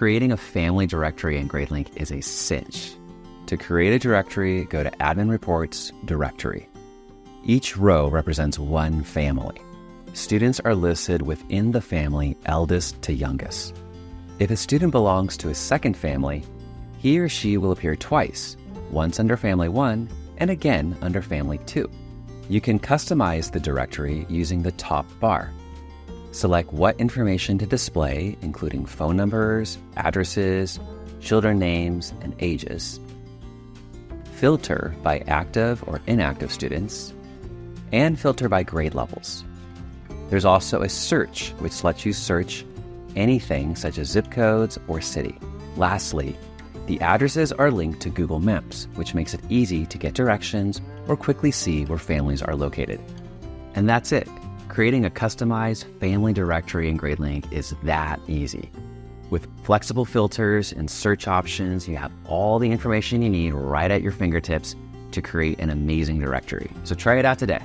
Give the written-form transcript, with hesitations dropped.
Creating a family directory in Gradelink is a cinch. To create a directory, go to Admin Reports, Directory. Each row represents one family. Students are listed within the family eldest to youngest. If a student belongs to a second family, he or she will appear twice, once under Family 1 and again under Family 2. You can customize the directory using the top bar. Select what information to display, including phone numbers, addresses, children names, and ages. Filter by active or inactive students, and filter by grade levels. There's also a search, which lets you search anything such as zip codes or city. Lastly, the addresses are linked to Google Maps, which makes it easy to get directions or quickly see where families are located. And that's it. Creating a customized family directory in Gradelink is that easy. With flexible filters and search options, you have all the information you need right at your fingertips to create an amazing directory. So try it out today.